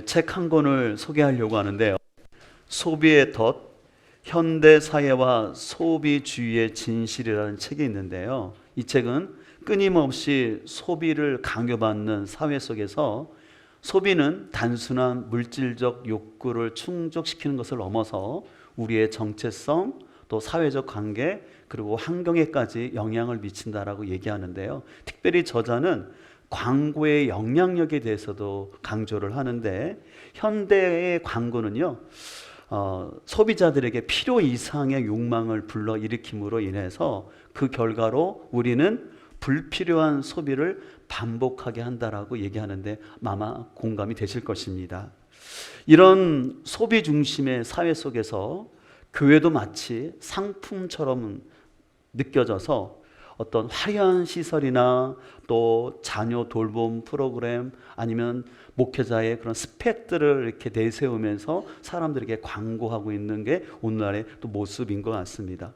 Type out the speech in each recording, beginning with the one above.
책 한 권을 소개하려고 하는데요. 소비의 덫, 현대 사회와 소비주의의 진실이라는 책이 있는데요. 이 책은 끊임없이 소비를 강요받는 사회 속에서 소비는 단순한 물질적 욕구를 충족시키는 것을 넘어서 우리의 정체성, 또 사회적 관계, 그리고 환경에까지 영향을 미친다라고 얘기하는데요. 특별히 저자는 광고의 영향력에 대해서도 강조를 하는데, 현대의 광고는요, 소비자들에게 필요 이상의 욕망을 불러일으킴으로 인해서 그 결과로 우리는 불필요한 소비를 반복하게 한다라고 얘기하는데 아마 공감이 되실 것입니다. 이런 소비 중심의 사회 속에서 교회도 마치 상품처럼 느껴져서 어떤 화려한 시설이나 또 자녀 돌봄 프로그램 아니면 목회자의 그런 스펙들을 이렇게 내세우면서 사람들에게 광고하고 있는 게 오늘날의 또 모습인 것 같습니다.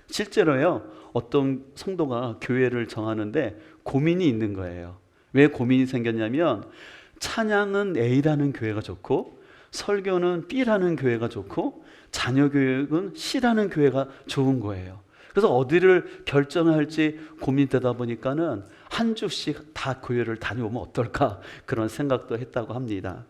실제로요, 어떤 성도가 교회를 정하는데 고민이 있는 거예요. 왜 고민이 생겼냐면, 찬양은 A라는 교회가 좋고 설교는 B라는 교회가 좋고 자녀 교육은 C라는 교회가 좋은 거예요. 그래서 어디를 결정할지 고민되다 보니까는 한 주씩 다 교회를 다녀오면 어떨까, 그런 생각도 했다고 합니다.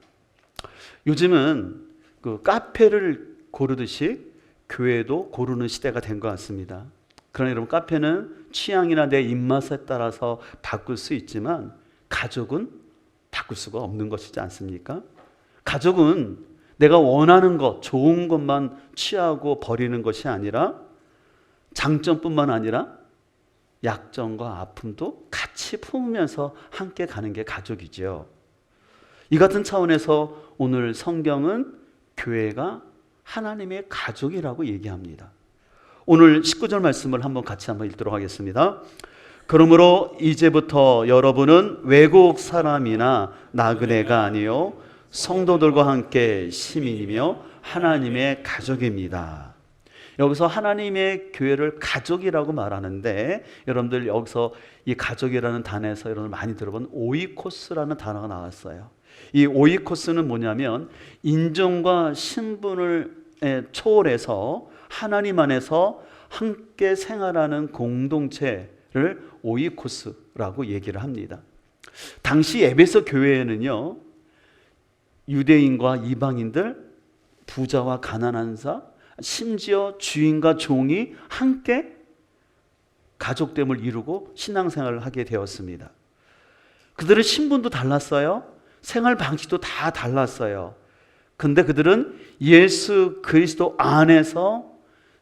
요즘은 그 카페를 고르듯이 교회도 고르는 시대가 된 것 같습니다. 그러나 여러분, 카페는 취향이나 내 입맛에 따라서 바꿀 수 있지만 가족은 바꿀 수가 없는 것이지 않습니까? 가족은 내가 원하는 것, 좋은 것만 취하고 버리는 것이 아니라 장점뿐만 아니라 약점과 아픔도 같이 품으면서 함께 가는 게 가족이죠. 이 같은 차원에서 오늘 성경은 교회가 하나님의 가족이라고 얘기합니다. 오늘 19절 말씀을 같이 읽도록 하겠습니다. 그러므로 이제부터 여러분은 외국 사람이나 나그네가 아니요 성도들과 함께 시민이며 하나님의 가족입니다. 여기서 하나님의 교회를 가족이라고 말하는데, 여러분들 여기서 이 가족이라는 단어에서 여러분 많이 들어본 오이코스라는 단어가 나왔어요. 이 오이코스는 뭐냐면 인종과 신분을 초월해서 하나님 안에서 함께 생활하는 공동체를 오이코스라고 얘기를 합니다. 당시 에베소 교회에는요, 유대인과 이방인들, 부자와 가난한 자, 심지어 주인과 종이 함께 가족됨을 이루고 신앙생활을 하게 되었습니다. 그들의 신분도 달랐어요. 생활 방식도 다 달랐어요. 근데 그들은 예수 그리스도 안에서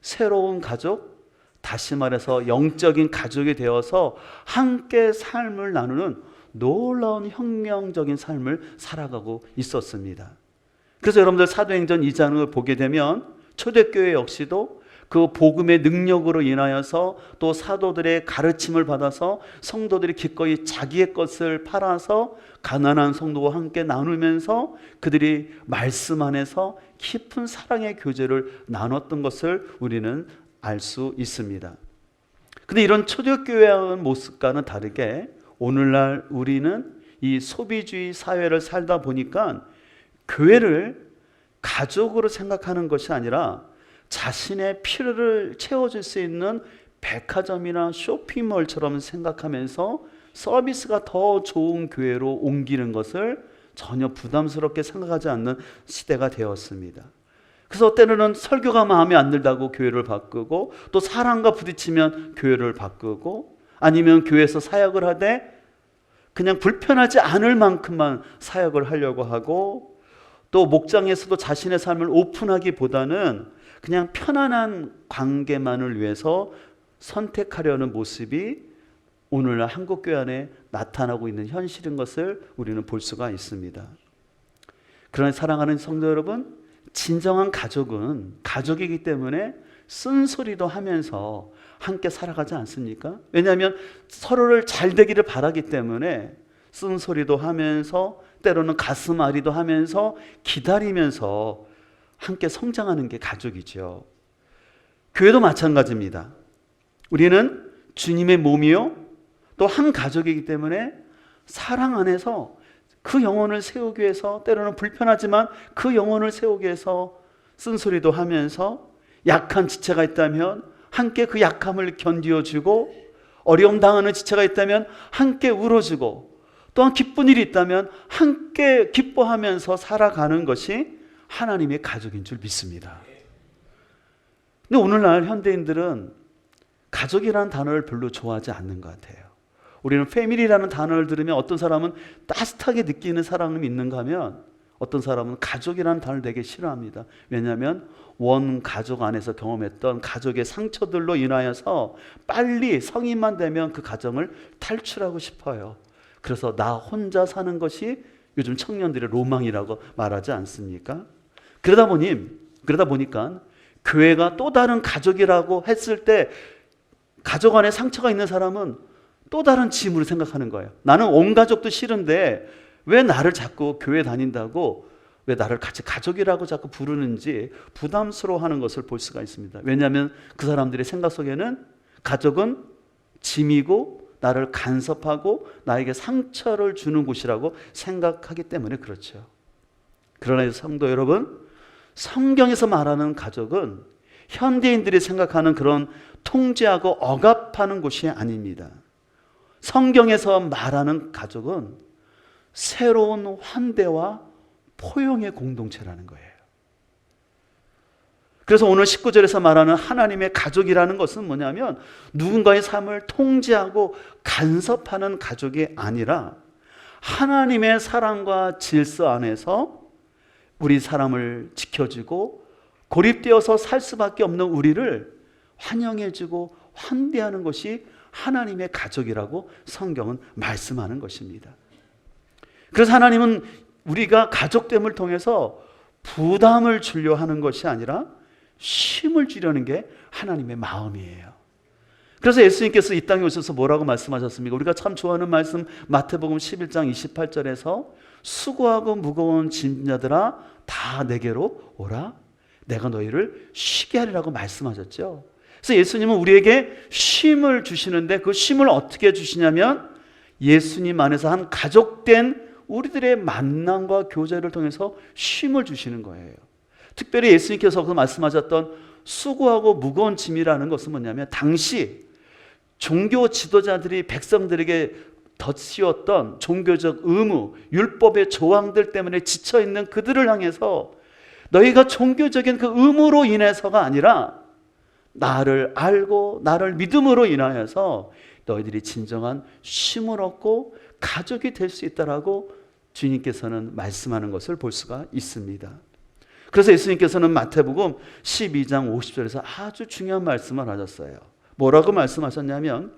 새로운 가족, 다시 말해서 영적인 가족이 되어서 함께 삶을 나누는 놀라운 혁명적인 삶을 살아가고 있었습니다. 그래서 여러분들 사도행전 2장을 보게 되면 초대교회 역시도 그 복음의 능력으로 인하여서 또 사도들의 가르침을 받아서 성도들이 기꺼이 자기의 것을 팔아서 가난한 성도와 함께 나누면서 그들이 말씀 안에서 깊은 사랑의 교제를 나눴던 것을 우리는 알 수 있습니다. 근데 이런 초대교회의 모습과는 다르게 오늘날 우리는 이 소비주의 사회를 살다 보니까 교회를 가족으로 생각하는 것이 아니라 자신의 필요를 채워줄 수 있는 백화점이나 쇼핑몰처럼 생각하면서 서비스가 더 좋은 교회로 옮기는 것을 전혀 부담스럽게 생각하지 않는 시대가 되었습니다. 그래서 때로는 설교가 마음에 안 들다고 교회를 바꾸고, 또 사람과 부딪히면 교회를 바꾸고, 아니면 교회에서 사역을 하되 그냥 불편하지 않을 만큼만 사역을 하려고 하고, 또 목장에서도 자신의 삶을 오픈하기보다는 그냥 편안한 관계만을 위해서 선택하려는 모습이 오늘날 한국교회 안에 나타나고 있는 현실인 것을 우리는 볼 수가 있습니다. 그러나 사랑하는 성도 여러분, 진정한 가족은 가족이기 때문에 쓴소리도 하면서 함께 살아가지 않습니까? 왜냐하면 서로를 잘 되기를 바라기 때문에 쓴소리도 하면서 때로는 가슴앓이도 하면서 기다리면서 함께 성장하는 게 가족이죠. 교회도 마찬가지입니다. 우리는 주님의 몸이요 또 한 가족이기 때문에 사랑 안에서 그 영혼을 세우기 위해서, 때로는 불편하지만 그 영혼을 세우기 위해서 쓴소리도 하면서, 약한 지체가 있다면 함께 그 약함을 견디어주고, 어려움 당하는 지체가 있다면 함께 울어주고, 또한 기쁜 일이 있다면 함께 기뻐하면서 살아가는 것이 하나님의 가족인 줄 믿습니다. 근데 오늘날 현대인들은 가족이라는 단어를 별로 좋아하지 않는 것 같아요. 우리는 패밀리라는 단어를 들으면 어떤 사람은 따뜻하게 느끼는 사람이 있는가 하면, 어떤 사람은 가족이라는 단어를 되게 싫어합니다. 왜냐하면 원 가족 안에서 경험했던 가족의 상처들로 인하여서 빨리 성인만 되면 그 가정을 탈출하고 싶어요. 그래서 나 혼자 사는 것이 요즘 청년들의 로망이라고 말하지 않습니까? 그러다 보니까 교회가 또 다른 가족이라고 했을 때 가족 안에 상처가 있는 사람은 또 다른 짐으로 생각하는 거예요. 나는 온 가족도 싫은데 왜 나를 자꾸 교회 다닌다고, 왜 나를 같이 가족이라고 자꾸 부르는지 부담스러워하는 것을 볼 수가 있습니다. 왜냐하면 그 사람들의 생각 속에는 가족은 짐이고 나를 간섭하고 나에게 상처를 주는 곳이라고 생각하기 때문에 그렇죠. 그러나 성도 여러분, 성경에서 말하는 가족은 현대인들이 생각하는 그런 통제하고 억압하는 곳이 아닙니다. 성경에서 말하는 가족은 새로운 환대와 포용의 공동체라는 거예요. 그래서 오늘 19절에서 말하는 하나님의 가족이라는 것은 뭐냐면, 누군가의 삶을 통제하고 간섭하는 가족이 아니라 하나님의 사랑과 질서 안에서 우리 사람을 지켜주고 고립되어서 살 수밖에 없는 우리를 환영해주고 환대하는 것이 하나님의 가족이라고 성경은 말씀하는 것입니다. 그래서 하나님은 우리가 가족됨을 통해서 부담을 주려 하는 것이 아니라 쉼을 주려는 게 하나님의 마음이에요. 그래서 예수님께서 이 땅에 오셔서 뭐라고 말씀하셨습니까? 우리가 참 좋아하는 말씀, 마태복음 11장 28절에서 수고하고 무거운 짐진 자들아 다 내게로 오라, 내가 너희를 쉬게 하리라고 말씀하셨죠. 그래서 예수님은 우리에게 쉼을 주시는데, 그 쉼을 어떻게 주시냐면 예수님 안에서 한 가족된 우리들의 만남과 교제를 통해서 쉼을 주시는 거예요. 특별히 예수님께서 말씀하셨던 수고하고 무거운 짐이라는 것은 뭐냐면, 당시 종교 지도자들이 백성들에게 덧씌웠던 종교적 의무, 율법의 조항들 때문에 지쳐있는 그들을 향해서 너희가 종교적인 그 의무로 인해서가 아니라 나를 알고 나를 믿음으로 인하여서 너희들이 진정한 쉼을 얻고 가족이 될 수 있다라고 주님께서는 말씀하는 것을 볼 수가 있습니다. 그래서 예수님께서는 마태복음 12장 50절에서 아주 중요한 말씀을 하셨어요. 뭐라고 말씀하셨냐면,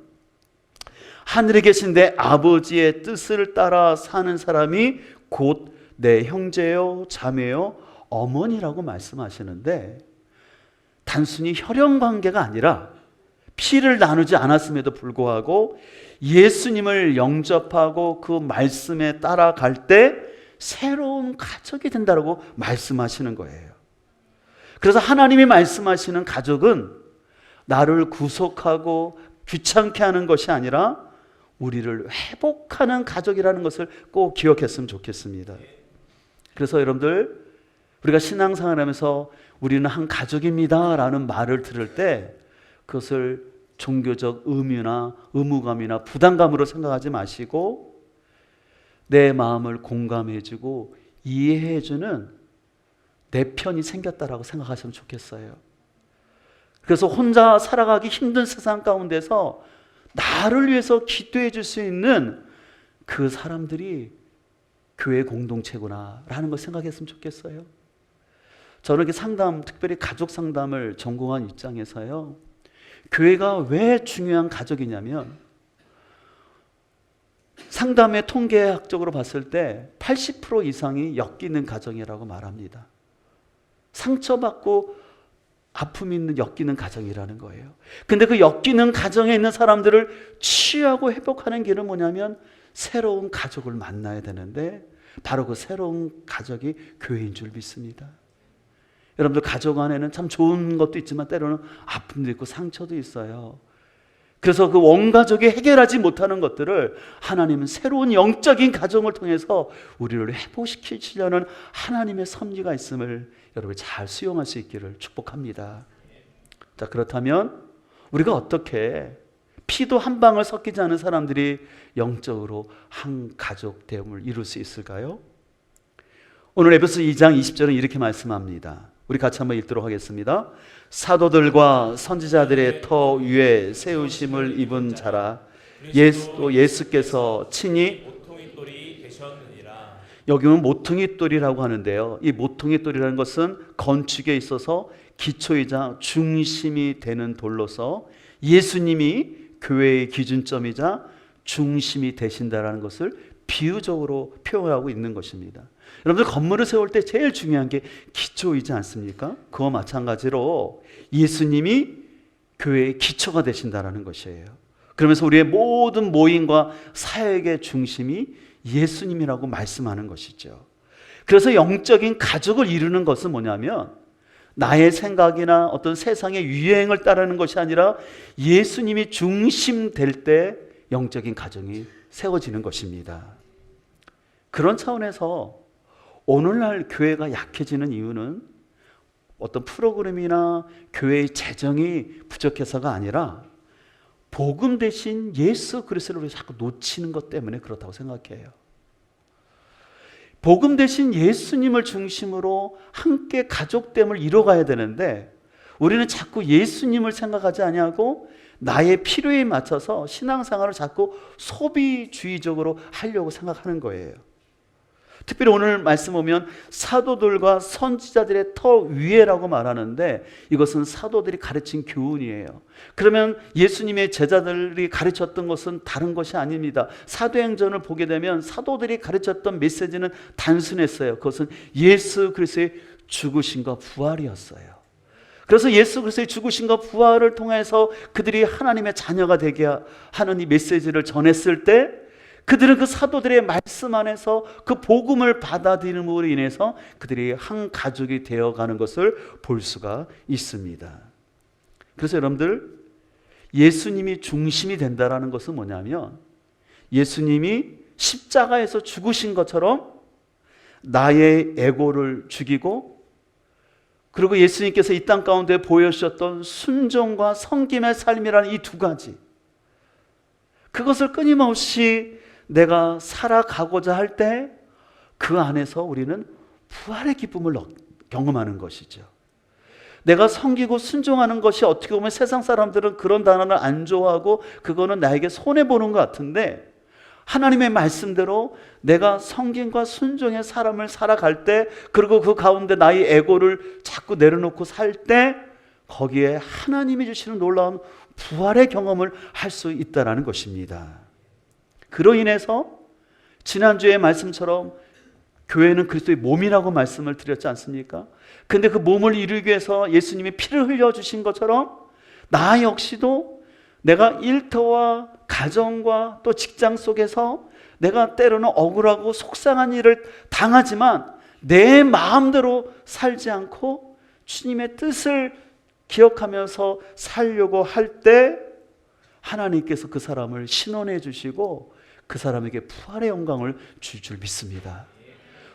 하늘에 계신 내 아버지의 뜻을 따라 사는 사람이 곧 내 형제요 자매요 어머니라고 말씀하시는데, 단순히 혈연 관계가 아니라 피를 나누지 않았음에도 불구하고 예수님을 영접하고 그 말씀에 따라갈 때 새로운 가족이 된다고 말씀하시는 거예요. 그래서 하나님이 말씀하시는 가족은 나를 구속하고 귀찮게 하는 것이 아니라 우리를 회복하는 가족이라는 것을 꼭 기억했으면 좋겠습니다. 그래서 여러분들, 우리가 신앙생활을 하면서 우리는 한 가족입니다 라는 말을 들을 때 그것을 종교적 의미나 의무감이나 부담감으로 생각하지 마시고 내 마음을 공감해주고 이해해주는 내 편이 생겼다라고 생각하시면 좋겠어요. 그래서 혼자 살아가기 힘든 세상 가운데서 나를 위해서 기도해 줄 수 있는 그 사람들이 교회 공동체구나 라는 걸 생각했으면 좋겠어요. 저는 이렇게 상담, 특별히 가족 상담을 전공한 입장에서요, 교회가 왜 중요한 가족이냐면, 상담의 통계학적으로 봤을 때 80% 이상이 엮이는 가정이라고 말합니다. 상처받고 아픔이 있는 엮이는 가정이라는 거예요. 근데 그 엮이는 가정에 있는 사람들을 치유하고 회복하는 길은 뭐냐면 새로운 가족을 만나야 되는데, 바로 그 새로운 가족이 교회인 줄 믿습니다. 여러분들, 가족 안에는 참 좋은 것도 있지만 때로는 아픔도 있고 상처도 있어요. 그래서 그 원 가족이 해결하지 못하는 것들을 하나님은 새로운 영적인 가정을 통해서 우리를 회복시키시려는 하나님의 섭리가 있음을 여러분 잘 수용할 수 있기를 축복합니다. 자, 그렇다면 우리가 어떻게 피도 한 방울 섞이지 않은 사람들이 영적으로 한 가족 대움을 이룰 수 있을까요? 오늘 에베소 2장 20절은 이렇게 말씀합니다. 우리 같이 한번 읽도록 하겠습니다. 사도들과 선지자들의 터 위에 세우심을 입은 자라 예수께서 친히 모퉁이 돌이 되셨느니라. 여기는 모퉁이 돌이라고 하는데요, 이 모퉁이 돌이라는 것은 건축에 있어서 기초이자 중심이 되는 돌로서 예수님이 교회의 기준점이자 중심이 되신다라는 것을 비유적으로 표현하고 있는 것입니다. 여러분들 건물을 세울 때 제일 중요한 게 기초이지 않습니까? 그와 마찬가지로 예수님이 교회의 기초가 되신다라는 것이에요. 그러면서 우리의 모든 모임과 사역의 중심이 예수님이라고 말씀하는 것이죠. 그래서 영적인 가족을 이루는 것은 뭐냐면 나의 생각이나 어떤 세상의 유행을 따르는 것이 아니라 예수님이 중심될 때 영적인 가정이 세워지는 것입니다. 그런 차원에서 오늘날 교회가 약해지는 이유는 어떤 프로그램이나 교회의 재정이 부족해서가 아니라 복음 대신 예수 그리스도를 자꾸 놓치는 것 때문에 그렇다고 생각해요. 복음 대신 예수님을 중심으로 함께 가족됨을 이뤄가야 되는데 우리는 자꾸 예수님을 생각하지 아니하고 나의 필요에 맞춰서 신앙생활을 자꾸 소비주의적으로 하려고 생각하는 거예요. 특별히 오늘 말씀 보면 사도들과 선지자들의 터 위에라고 말하는데 이것은 사도들이 가르친 교훈이에요. 그러면 예수님의 제자들이 가르쳤던 것은 다른 것이 아닙니다. 사도행전을 보게 되면 사도들이 가르쳤던 메시지는 단순했어요. 그것은 예수 그리스도의 죽으심과 부활이었어요. 그래서 예수 그리스도의 죽으심과 부활을 통해서 그들이 하나님의 자녀가 되게 하는 이 메시지를 전했을 때 그들은 그 사도들의 말씀 안에서 그 복음을 받아들임으로 인해서 그들이 한 가족이 되어가는 것을 볼 수가 있습니다. 그래서 여러분들 예수님이 중심이 된다는 것은 뭐냐면 예수님이 십자가에서 죽으신 것처럼 나의 에고를 죽이고 그리고 예수님께서 이 땅 가운데 보여주셨던 순종과 섬김의 삶이라는 이 두 가지, 그것을 끊임없이 내가 살아가고자 할 때 그 안에서 우리는 부활의 기쁨을 경험하는 것이죠. 내가 섬기고 순종하는 것이 어떻게 보면 세상 사람들은 그런 단어를 안 좋아하고 그거는 나에게 손해보는 것 같은데 하나님의 말씀대로 내가 성김과 순종의 삶을 살아갈 때 그리고 그 가운데 나의 에고를 자꾸 내려놓고 살 때 거기에 하나님이 주시는 놀라운 부활의 경험을 할 수 있다는 것입니다. 그로 인해서 지난주의 말씀처럼 교회는 그리스도의 몸이라고 말씀을 드렸지 않습니까? 근데 그 몸을 이루기 위해서 예수님이 피를 흘려주신 것처럼 나 역시도 내가 일터와 가정과 또 직장 속에서 내가 때로는 억울하고 속상한 일을 당하지만 내 마음대로 살지 않고 주님의 뜻을 기억하면서 살려고 할 때 하나님께서 그 사람을 신원해 주시고 그 사람에게 부활의 영광을 줄 줄 믿습니다.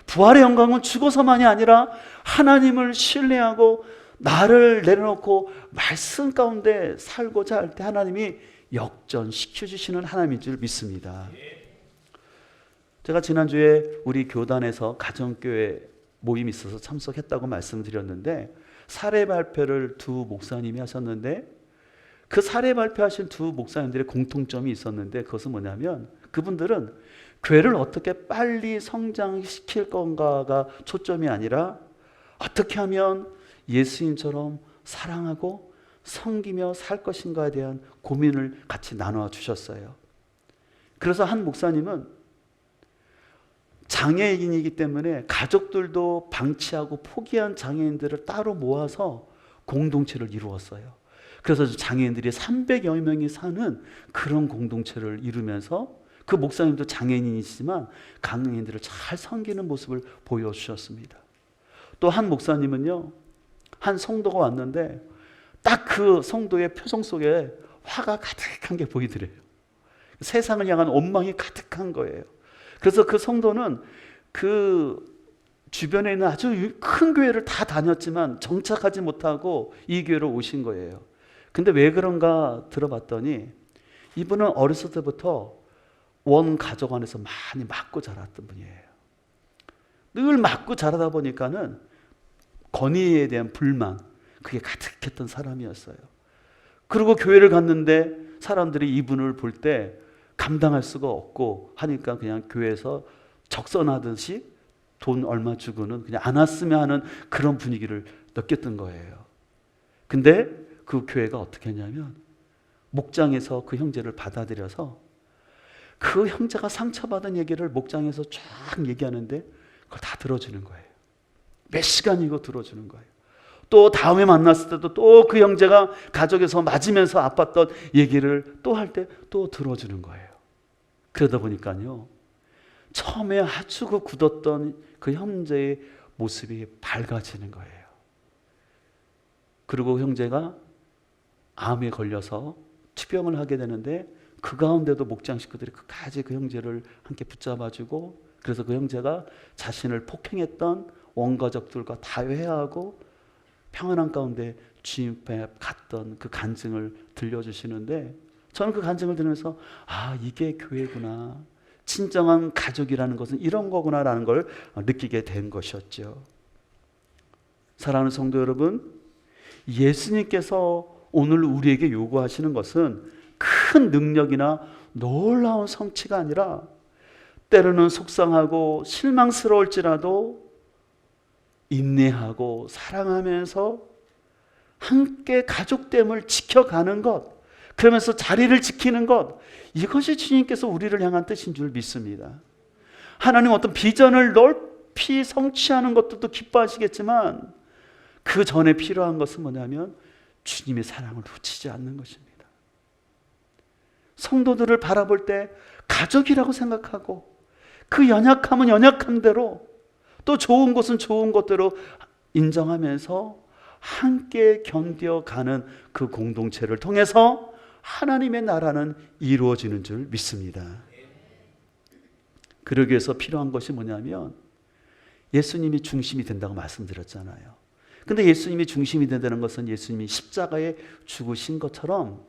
부활의 영광은 죽어서만이 아니라 하나님을 신뢰하고 나를 내려놓고 말씀 가운데 살고자 할 때 하나님이 역전시켜주시는 하나님인 줄 믿습니다. 제가 지난주에 우리 교단에서 가정교회 모임이 있어서 참석했다고 말씀드렸는데 사례 발표를 두 목사님이 하셨는데 그 사례 발표하신 두 목사님들의 공통점이 있었는데 그것은 뭐냐면 그분들은 교회를 어떻게 빨리 성장시킬 건가가 초점이 아니라 어떻게 하면 예수님처럼 사랑하고 섬기며 살 것인가에 대한 고민을 같이 나눠 주셨어요. 그래서 한 목사님은 장애인이기 때문에 가족들도 방치하고 포기한 장애인들을 따로 모아서 공동체를 이루었어요. 그래서 장애인들이 300여 명이 사는 그런 공동체를 이루면서 그 목사님도 장애인이시지만 장애인들을 잘 섬기는 모습을 보여주셨습니다. 또 한 목사님은요, 한 성도가 왔는데 딱 그 성도의 표정 속에 화가 가득한 게 보이더래요. 세상을 향한 원망이 가득한 거예요. 그래서 그 성도는 그 주변에 있는 아주 큰 교회를 다 다녔지만 정착하지 못하고 이 교회로 오신 거예요. 근데 왜 그런가 들어봤더니 이분은 어렸을 때부터 원 가족 안에서 많이 맞고 자랐던 분이에요. 늘 맞고 자라다 보니까는 권위에 대한 불만, 그게 가득했던 사람이었어요. 그리고 교회를 갔는데 사람들이 이분을 볼 때 감당할 수가 없고 하니까 그냥 교회에서 적선하듯이 돈 얼마 주고는 그냥 안 왔으면 하는 그런 분위기를 느꼈던 거예요. 근데 그 교회가 어떻게 했냐면 목장에서 그 형제를 받아들여서 그 형제가 상처받은 얘기를 목장에서 쫙 얘기하는데 그걸 다 들어주는 거예요. 몇 시간이고 들어주는 거예요. 또 다음에 만났을 때도 또 그 형제가 가족에서 맞으면서 아팠던 얘기를 또 할 때 또 들어주는 거예요. 그러다 보니까요, 처음에 아주 그 굳었던 그 형제의 모습이 밝아지는 거예요. 그리고 형제가 암에 걸려서 투병을 하게 되는데 그 가운데도 목장 식구들이 끝까지 그 형제를 함께 붙잡아주고, 그래서 그 형제가 자신을 폭행했던 원가족들과 다 회하고 평안한 가운데 주님 앞에 갔던 그 간증을 들려주시는데, 저는 그 간증을 들으면서 아, 이게 교회구나, 진정한 가족이라는 것은 이런 거구나라는 걸 느끼게 된 것이었죠. 사랑하는 성도 여러분, 예수님께서 오늘 우리에게 요구하시는 것은 큰 능력이나 놀라운 성취가 아니라 때로는 속상하고 실망스러울지라도 인내하고 사랑하면서 함께 가족됨을 지켜가는 것, 그러면서 자리를 지키는 것, 이것이 주님께서 우리를 향한 뜻인 줄 믿습니다. 하나님 어떤 비전을 넓히 성취하는 것도 또 기뻐하시겠지만 그 전에 필요한 것은 뭐냐면 주님의 사랑을 놓치지 않는 것입니다. 성도들을 바라볼 때 가족이라고 생각하고 그 연약함은 연약함대로, 또 좋은 것은 좋은 것대로 인정하면서 함께 견뎌가는 그 공동체를 통해서 하나님의 나라는 이루어지는 줄 믿습니다. 그러기 위해서 필요한 것이 뭐냐면 예수님이 중심이 된다고 말씀드렸잖아요. 근데 예수님이 중심이 된다는 것은 예수님이 십자가에 죽으신 것처럼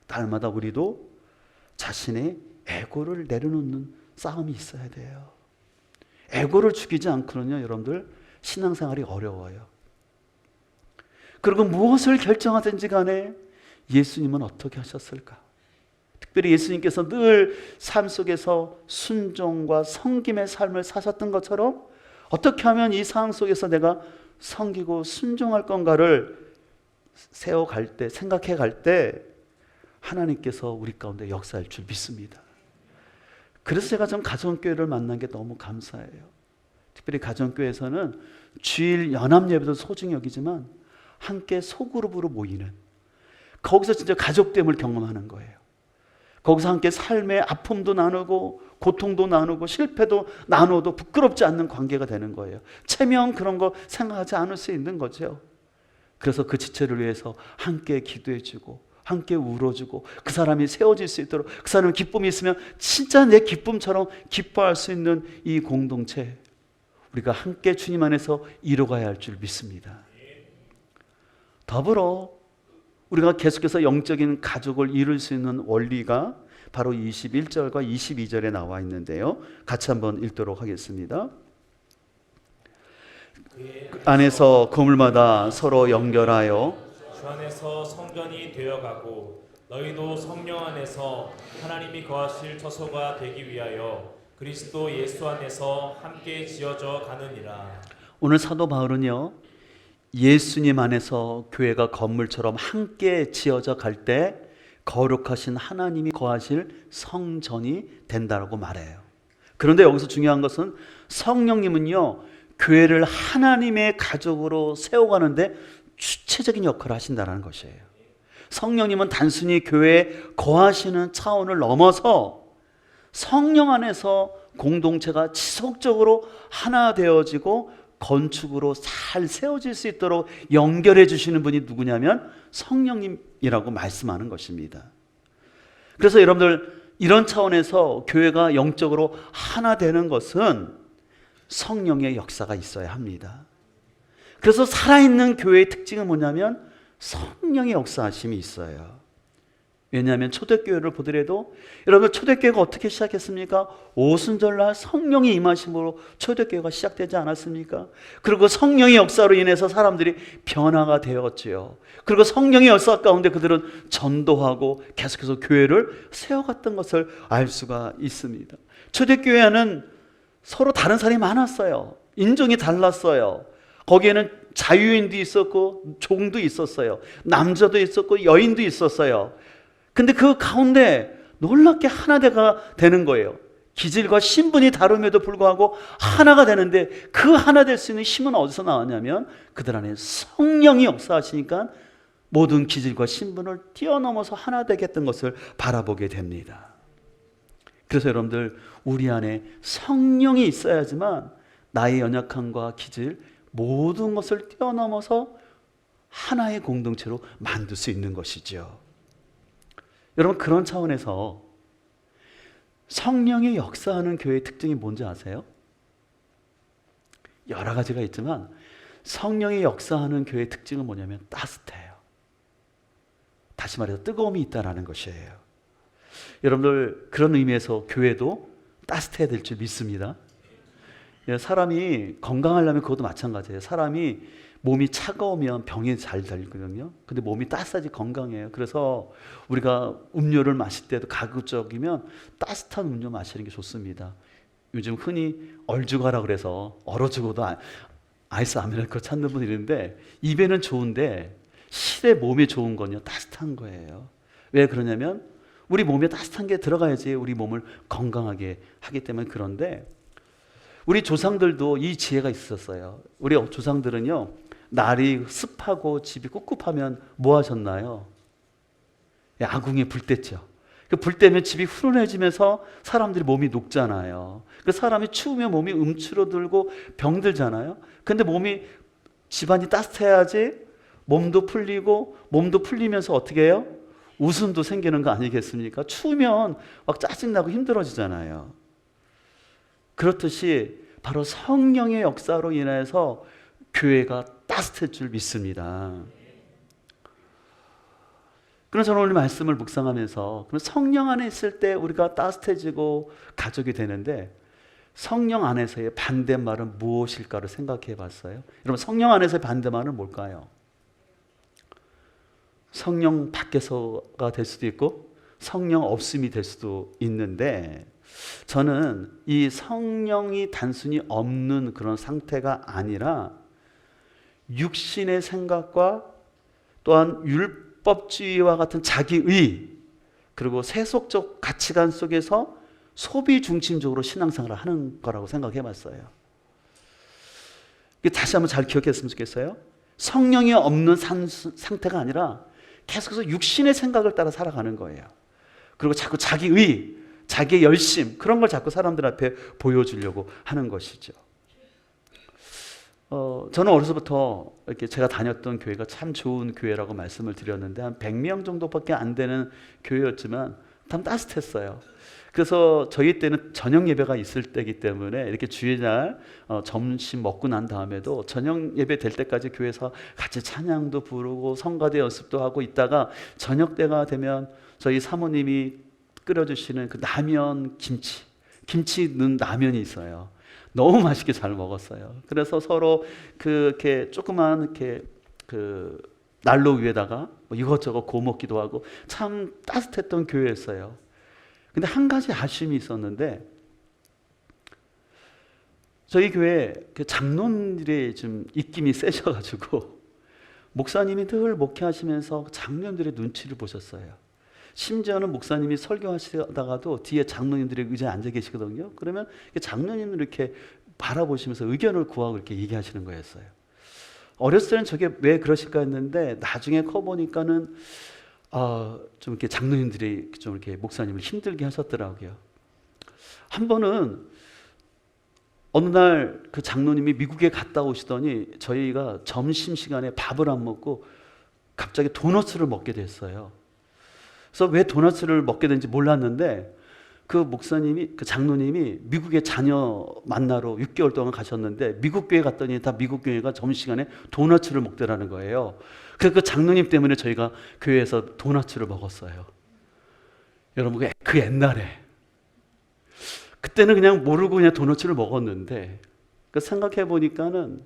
날마다 우리도 자신의 에고를 내려놓는 싸움이 있어야 돼요. 에고를 죽이지 않고는요, 여러분들 신앙생활이 어려워요. 그리고 무엇을 결정하든지 간에 예수님은 어떻게 하셨을까? 특별히 예수님께서 늘 삶 속에서 순종과 섬김의 삶을 사셨던 것처럼 어떻게 하면 이 상황 속에서 내가 섬기고 순종할 건가를 세워갈 때, 생각해 갈 때 하나님께서 우리 가운데 역사할 줄 믿습니다. 그래서 제가 좀 가정교회를 만난 게 너무 감사해요. 특별히 가정교회에서는 주일 연합예배도 소중히 여기지만 함께 소그룹으로 모이는, 거기서 진짜 가족됨을 경험하는 거예요. 거기서 함께 삶의 아픔도 나누고 고통도 나누고 실패도 나누어도 부끄럽지 않는 관계가 되는 거예요. 체면 그런 거 생각하지 않을 수 있는 거죠. 그래서 그 지체를 위해서 함께 기도해주고 함께 울어주고 그 사람이 세워질 수 있도록, 그 사람의 기쁨이 있으면 진짜 내 기쁨처럼 기뻐할 수 있는 이 공동체, 우리가 함께 주님 안에서 이뤄가야 할 줄 믿습니다. 더불어 우리가 계속해서 영적인 가족을 이룰 수 있는 원리가 바로 21절과 22절에 나와 있는데요, 같이 한번 읽도록 하겠습니다. 그 안에서 그물마다 서로 연결하여 주 안에서 성전이 되어가고 너희도 성령 안에서 하나님이 거하실 처소가 되기 위하여 그리스도 예수 안에서 함께 지어져 가느니라. 오늘 사도 바울은요, 예수님 안에서 교회가 건물처럼 함께 지어져 갈 때 거룩하신 하나님이 거하실 성전이 된다고 말해요. 그런데 여기서 중요한 것은 성령님은요, 교회를 하나님의 가족으로 세워가는데 주체적인 역할을 하신다는 것이에요. 성령님은 단순히 교회에 거하시는 차원을 넘어서 성령 안에서 공동체가 지속적으로 하나 되어지고 건축으로 잘 세워질 수 있도록 연결해 주시는 분이 누구냐면 성령님이라고 말씀하는 것입니다. 그래서 여러분들 이런 차원에서 교회가 영적으로 하나 되는 것은 성령의 역사가 있어야 합니다. 그래서 살아있는 교회의 특징은 뭐냐면 성령의 역사하심이 있어요. 왜냐하면 초대교회를 보더라도 여러분 초대교회가 어떻게 시작했습니까? 오순절날 성령의 임하심으로 초대교회가 시작되지 않았습니까? 그리고 성령의 역사로 인해서 사람들이 변화가 되었지요. 그리고 성령의 역사 가운데 그들은 전도하고 계속해서 교회를 세워갔던 것을 알 수가 있습니다. 초대교회는 서로 다른 사람이 많았어요. 인종이 달랐어요. 거기에는 자유인도 있었고 종도 있었어요. 남자도 있었고 여인도 있었어요. 근데 그 가운데 놀랍게 하나가 되는 거예요. 기질과 신분이 다름에도 불구하고 하나가 되는데 그 하나 될 수 있는 힘은 어디서 나왔냐면 그들 안에 성령이 역사하시니까 모든 기질과 신분을 뛰어넘어서 하나 되겠던 것을 바라보게 됩니다. 그래서 여러분들 우리 안에 성령이 있어야지만 나의 연약함과 기질 모든 것을 뛰어넘어서 하나의 공동체로 만들 수 있는 것이죠. 여러분 그런 차원에서 성령이 역사하는 교회의 특징이 뭔지 아세요? 여러 가지가 있지만 성령이 역사하는 교회의 특징은 뭐냐면 따뜻해요. 다시 말해서 뜨거움이 있다는 것이에요. 여러분들 그런 의미에서 교회도 따뜻해야 될 줄 믿습니다. 사람이 건강하려면 그것도 마찬가지예요. 사람이 몸이 차가우면 병이 잘 달리거든요. 근데 몸이 따뜻하지 건강해요. 그래서 우리가 음료를 마실 때도 가급적이면 따뜻한 음료 마시는 게 좋습니다. 요즘 흔히 얼죽어라 그래서 얼어 죽어도 아이스 아메리카노 찾는 분이 있는데 입에는 좋은데 실에 몸에 좋은 건요 따뜻한 거예요. 왜 그러냐면 우리 몸에 따뜻한 게 들어가야지 우리 몸을 건강하게 하기 때문에. 그런데 우리 조상들도 이 지혜가 있었어요. 우리 조상들은요 날이 습하고 집이 꿉꿉하면 뭐 하셨나요? 아궁이에 불 뗐죠. 불 떼면 집이 훈훈해지면서 사람들이 몸이 녹잖아요. 그 사람이 추우면 몸이 움츠러들고 병들잖아요. 근데 집안이 따뜻해야지 몸도 풀리고 몸도 풀리면서 어떻게 해요? 웃음도 생기는 거 아니겠습니까? 추우면 막 짜증나고 힘들어지잖아요. 그렇듯이 바로 성령의 역사로 인해서 교회가 따뜻할 줄 믿습니다. 그래서 저는 오늘 말씀을 묵상하면서 성령 안에 있을 때 우리가 따뜻해지고 가족이 되는데 성령 안에서의 반대말은 무엇일까를 생각해 봤어요. 여러분 성령 안에서의 반대말은 뭘까요? 성령 밖에서가 될 수도 있고 성령 없음이 될 수도 있는데 저는 이 성령이 단순히 없는 그런 상태가 아니라 육신의 생각과 또한 율법주의와 같은 자기의 그리고 세속적 가치관 속에서 소비 중심적으로 신앙생활을 하는 거라고 생각해 봤어요. 다시 한번 잘 기억했으면 좋겠어요. 성령이 없는 상태가 아니라 계속해서 육신의 생각을 따라 살아가는 거예요. 그리고 자꾸 자기의, 자기의 열심 그런 걸 자꾸 사람들 앞에 보여주려고 하는 것이죠. 저는 어려서부터 이렇게 제가 다녔던 교회가 참 좋은 교회라고 말씀을 드렸는데 한 100명 정도밖에 안 되는 교회였지만 참 따뜻했어요. 그래서 저희 때는 저녁 예배가 있을 때이기 때문에 이렇게 주일날 점심 먹고 난 다음에도 저녁 예배 될 때까지 교회에서 같이 찬양도 부르고 성가대 연습도 하고 있다가 저녁 때가 되면 저희 사모님이 끓여주시는 그 라면 김치 넣은 라면이 있어요. 너무 맛있게 잘 먹었어요. 그래서 서로 그렇게 조그만 이렇게 그 난로 위에다가 뭐 이것저것 구워 먹기도 하고 참 따뜻했던 교회였어요. 근데 한 가지 아쉬움이 있었는데 저희 교회 그 장로님들이 좀 입김이 세셔가지고 목사님이 늘 목회하시면서 장로님들의 눈치를 보셨어요. 심지어는 목사님이 설교하시다가도 뒤에 장로님들이 의자에 앉아 계시거든요. 그러면 장로님을 이렇게 바라보시면서 의견을 구하고 이렇게 얘기하시는 거였어요. 어렸을 때는 저게 왜 그러실까 했는데 나중에 커보니까는 좀 이렇게 장로님들이 좀 이렇게 목사님을 힘들게 하셨더라고요. 한 번은 어느 날 그 장로님이 미국에 갔다 오시더니 저희가 점심시간에 밥을 안 먹고 갑자기 도너츠를 먹게 됐어요. 그래서 왜 도넛을 먹게 된지 몰랐는데 그 목사님이, 그 장로님이 미국에 자녀 만나러 6개월 동안 가셨는데 미국 교회 갔더니 다 미국 교회가 점심시간에 도넛을 먹더라는 거예요. 그래서 그 장로님 때문에 저희가 교회에서 도넛을 먹었어요. 여러분, 그 옛날에 그때는 그냥 모르고 그냥 도넛을 먹었는데 그 생각해 보니까는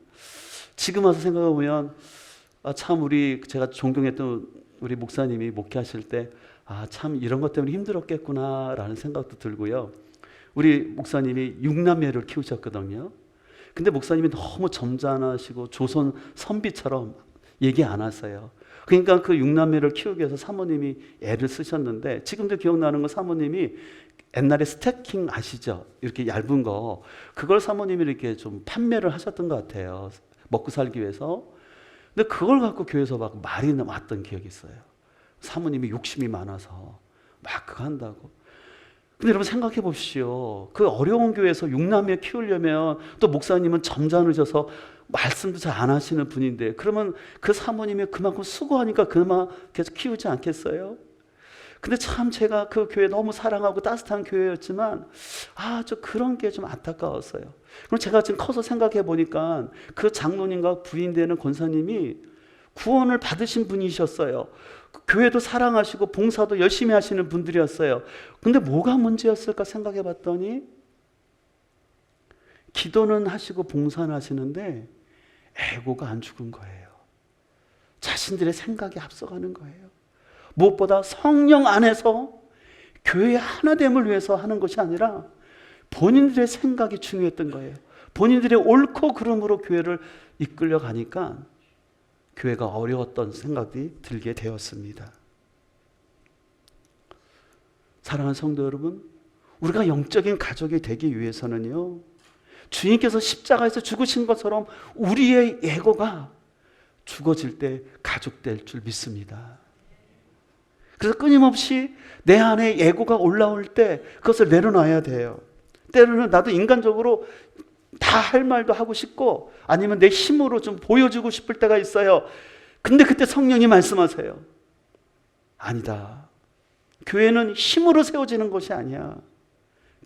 지금 와서 생각해 보면 참 제가 존경했던 우리 목사님이 목회하실 때 참 이런 것 때문에 힘들었겠구나라는 생각도 들고요. 우리 목사님이 6남매를 키우셨거든요. 근데 목사님이 너무 점잖으시고 조선 선비처럼 얘기 안 하세요. 그러니까 그 6남매를 키우기 위해서 사모님이 애를 쓰셨는데 지금도 기억나는 건 사모님이 옛날에 스태킹 아시죠? 이렇게 얇은 거 그걸 사모님이 이렇게 좀 판매를 하셨던 것 같아요. 먹고 살기 위해서. 근데 그걸 갖고 교회에서 막 말이 나왔던 기억이 있어요. 사모님이 욕심이 많아서 막 그거 한다고. 근데 여러분 생각해 보십시오. 그 어려운 교회에서 6남매 키우려면 또 목사님은 점잖으셔서 말씀도 잘 안 하시는 분인데 그러면 그 사모님이 그만큼 수고하니까 그만 계속 키우지 않겠어요? 근데 참 제가 그 교회 너무 사랑하고 따뜻한 교회였지만 저 그런 게 좀 안타까웠어요. 그럼 제가 지금 커서 생각해 보니까 그 장로님과 부인되는 권사님이 구원을 받으신 분이셨어요. 교회도 사랑하시고 봉사도 열심히 하시는 분들이었어요. 근데 뭐가 문제였을까 생각해 봤더니 기도는 하시고 봉사는 하시는데 에고가 안 죽은 거예요. 자신들의 생각이 앞서가는 거예요. 무엇보다 성령 안에서 교회의 하나됨을 위해서 하는 것이 아니라 본인들의 생각이 중요했던 거예요. 본인들의 옳고 그름으로 교회를 이끌려 가니까 교회가 어려웠던 생각이 들게 되었습니다. 사랑하는 성도 여러분, 우리가 영적인 가족이 되기 위해서는요, 주님께서 십자가에서 죽으신 것처럼 우리의 에고가 죽어질 때 가족 될 줄 믿습니다. 그래서 끊임없이 내 안에 에고가 올라올 때 그것을 내려놔야 돼요. 때로는 나도 인간적으로 다 할 말도 하고 싶고 아니면 내 힘으로 좀 보여주고 싶을 때가 있어요. 근데 그때 성령이 말씀하세요. 아니다. 교회는 힘으로 세워지는 것이 아니야.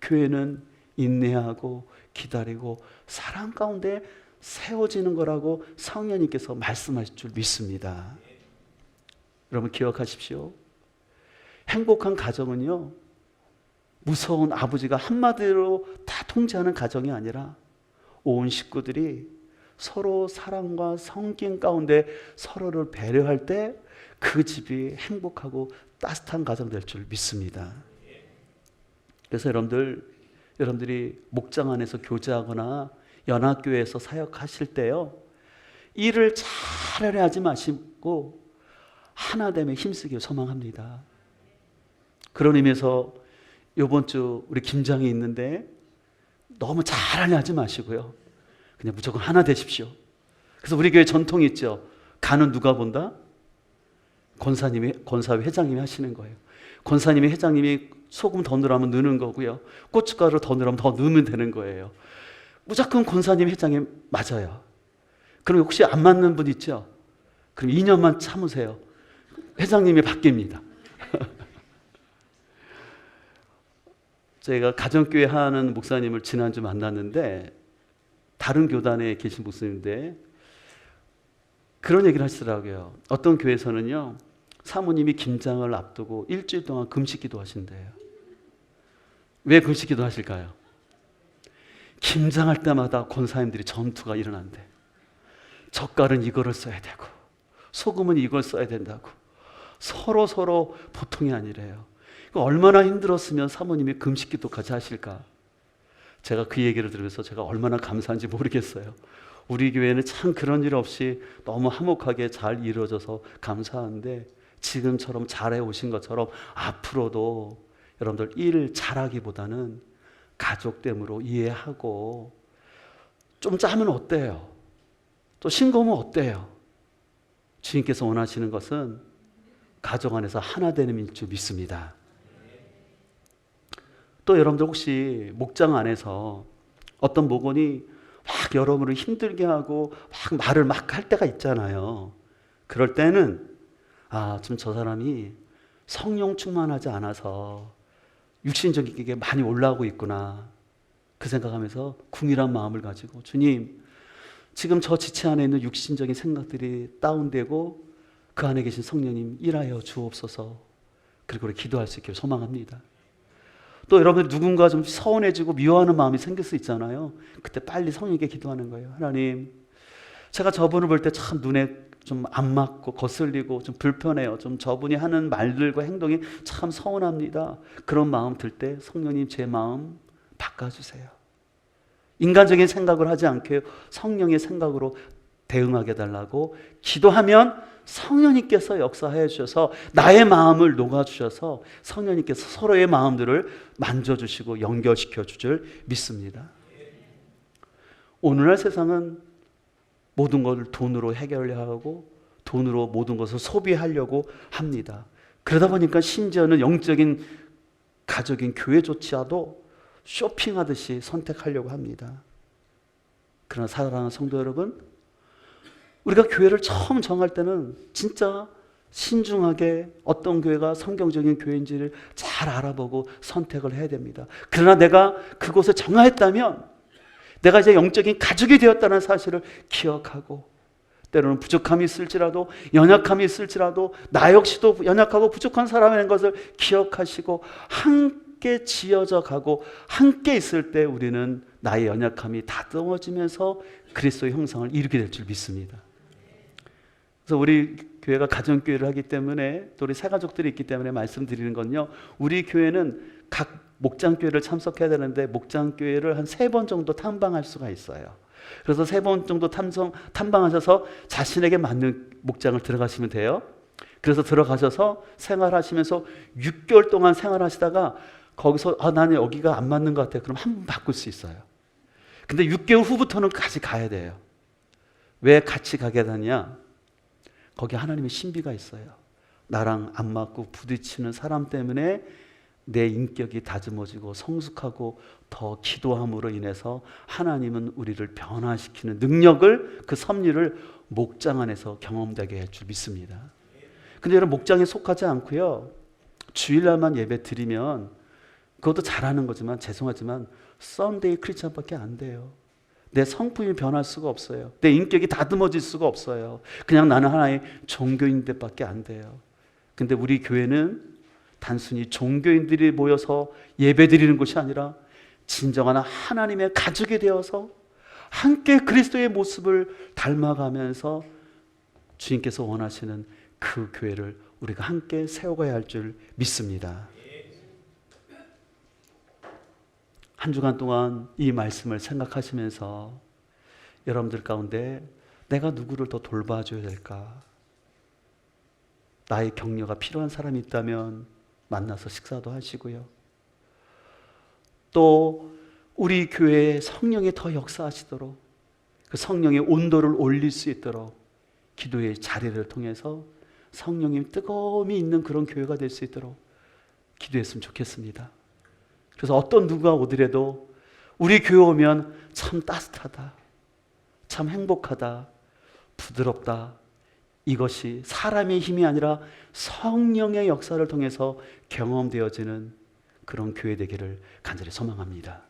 교회는 인내하고 기다리고 사랑 가운데 세워지는 거라고 성령님께서 말씀하실 줄 믿습니다. 여러분 기억하십시오. 행복한 가정은요, 무서운 아버지가 한마디로 다 통제하는 가정이 아니라 온 식구들이 서로 사랑과 성김 가운데 서로를 배려할 때 그 집이 행복하고 따뜻한 가정 될 줄 믿습니다. 그래서 여러분들이 목장 안에서 교제하거나 연합교회에서 사역하실 때요, 일을 잘하려 하지 마시고 하나됨에 힘쓰길 소망합니다. 그런 의미에서 이번 주 우리 김장이 있는데 너무 잘하려 하지 마시고요, 그냥 무조건 하나 되십시오. 그래서 우리 교회 전통이 있죠. 간은 누가 본다? 권사회 회장님이 하시는 거예요. 권사님이 회장님이 소금 더 넣으라면 넣는 거고요, 고춧가루 더 넣으라면 더 넣으면 되는 거예요. 무조건 권사님 회장님 맞아요. 그럼 혹시 안 맞는 분 있죠? 그럼 2년만 참으세요. 회장님이 바뀝니다. 제가 가정교회 하는 목사님을 지난주 만났는데 다른 교단에 계신 목사님인데 그런 얘기를 하시더라고요. 어떤 교회에서는요, 사모님이 김장을 앞두고 일주일 동안 금식기도 하신대요. 왜 금식기도 하실까요? 김장할 때마다 권사님들이 전투가 일어난대. 젓갈은 이거를 써야 되고 소금은 이걸 써야 된다고 서로 보통이 아니래요. 얼마나 힘들었으면 사모님이 금식기도까지 하실까. 제가 그 얘기를 들으면서 제가 얼마나 감사한지 모르겠어요. 우리 교회는 참 그런 일 없이 너무 화목하게 잘 이루어져서 감사한데 지금처럼 잘해 오신 것처럼 앞으로도 여러분들 일 잘하기보다는 가족됨으로 이해하고 좀 짜면 어때요? 또 싱거우면 어때요? 주님께서 원하시는 것은 가정 안에서 하나 되는 일 줄 믿습니다. 또 여러분들 혹시 목장 안에서 어떤 목원이 막 여러분을 힘들게 하고 막 말을 막 할 때가 있잖아요. 그럴 때는 좀 저 사람이 성령 충만하지 않아서 육신적인 게 많이 올라오고 있구나, 그 생각하면서 궁일한 마음을 가지고 주님, 지금 저 지체 안에 있는 육신적인 생각들이 다운되고 그 안에 계신 성령님 일하여 주옵소서. 그리고 기도할 수 있기를 소망합니다. 또 여러분, 누군가 좀 서운해지고 미워하는 마음이 생길 수 있잖아요. 그때 빨리 성령에게 기도하는 거예요. 하나님, 제가 저분을 볼 때 참 눈에 좀 안 맞고 거슬리고 좀 불편해요. 좀 저분이 하는 말들과 행동이 참 서운합니다. 그런 마음 들 때 성령님 제 마음 바꿔주세요. 인간적인 생각을 하지 않게 성령의 생각으로 대응하게 해달라고 기도하면 성령님께서 역사해 주셔서 나의 마음을 녹아주셔서 성령님께서 서로의 마음들을 만져주시고 연결시켜 주줄 믿습니다. 오늘날 세상은 모든 것을 돈으로 해결하고 돈으로 모든 것을 소비하려고 합니다. 그러다 보니까 심지어는 영적인 가족인 교회조차도 쇼핑하듯이 선택하려고 합니다. 그러나 사랑하는 성도 여러분, 우리가 교회를 처음 정할 때는 진짜 신중하게 어떤 교회가 성경적인 교회인지를 잘 알아보고 선택을 해야 됩니다. 그러나 내가 그곳을 정하였다면 내가 이제 영적인 가족이 되었다는 사실을 기억하고, 때로는 부족함이 있을지라도 연약함이 있을지라도 나 역시도 연약하고 부족한 사람이라는 것을 기억하시고 함께 지어져 가고 함께 있을 때 우리는 나의 연약함이 다듬어지면서 그리스도의 형상을 이루게 될 줄 믿습니다. 그래서 우리 교회가 가정교회를 하기 때문에, 또 우리 새가족들이 있기 때문에 말씀드리는 건요, 우리 교회는 각 목장교회를 참석해야 되는데 목장교회를 한 3번 정도 탐방할 수가 있어요. 그래서 3번 정도 탐방하셔서 자신에게 맞는 목장을 들어가시면 돼요. 그래서 들어가셔서 생활하시면서 6개월 동안 생활하시다가 거기서 나는 여기가 안 맞는 것 같아요. 그럼 한 번 바꿀 수 있어요. 근데 6개월 후부터는 같이 가야 돼요. 왜 같이 가게 되냐? 거기 하나님의 신비가 있어요. 나랑 안 맞고 부딪히는 사람 때문에 내 인격이 다듬어지고 성숙하고 더 기도함으로 인해서 하나님은 우리를 변화시키는 능력을, 그 섭리를 목장 안에서 경험되게 할 줄 믿습니다. 근데 여러분, 목장에 속하지 않고요, 주일날만 예배 드리면 그것도 잘하는 거지만 죄송하지만 썬데이 크리스찬밖에 안 돼요. 내 성품이 변할 수가 없어요. 내 인격이 다듬어질 수가 없어요. 그냥 나는 하나의 종교인들밖에 안 돼요. 근데 우리 교회는 단순히 종교인들이 모여서 예배 드리는 것이 아니라 진정한 하나님의 가족이 되어서 함께 그리스도의 모습을 닮아가면서 주님께서 원하시는 그 교회를 우리가 함께 세워가야 할 줄 믿습니다. 한 주간 동안 이 말씀을 생각하시면서 여러분들 가운데 내가 누구를 더 돌봐줘야 될까? 나의 격려가 필요한 사람이 있다면 만나서 식사도 하시고요. 또 우리 교회에 성령이 더 역사하시도록, 그 성령의 온도를 올릴 수 있도록 기도의 자리를 통해서 성령님이 뜨거움이 있는 그런 교회가 될 수 있도록 기도했으면 좋겠습니다. 그래서 어떤 누가 오더라도 우리 교회 오면 참 따뜻하다, 참 행복하다, 부드럽다, 이것이 사람의 힘이 아니라 성령의 역사를 통해서 경험되어지는 그런 교회 되기를 간절히 소망합니다.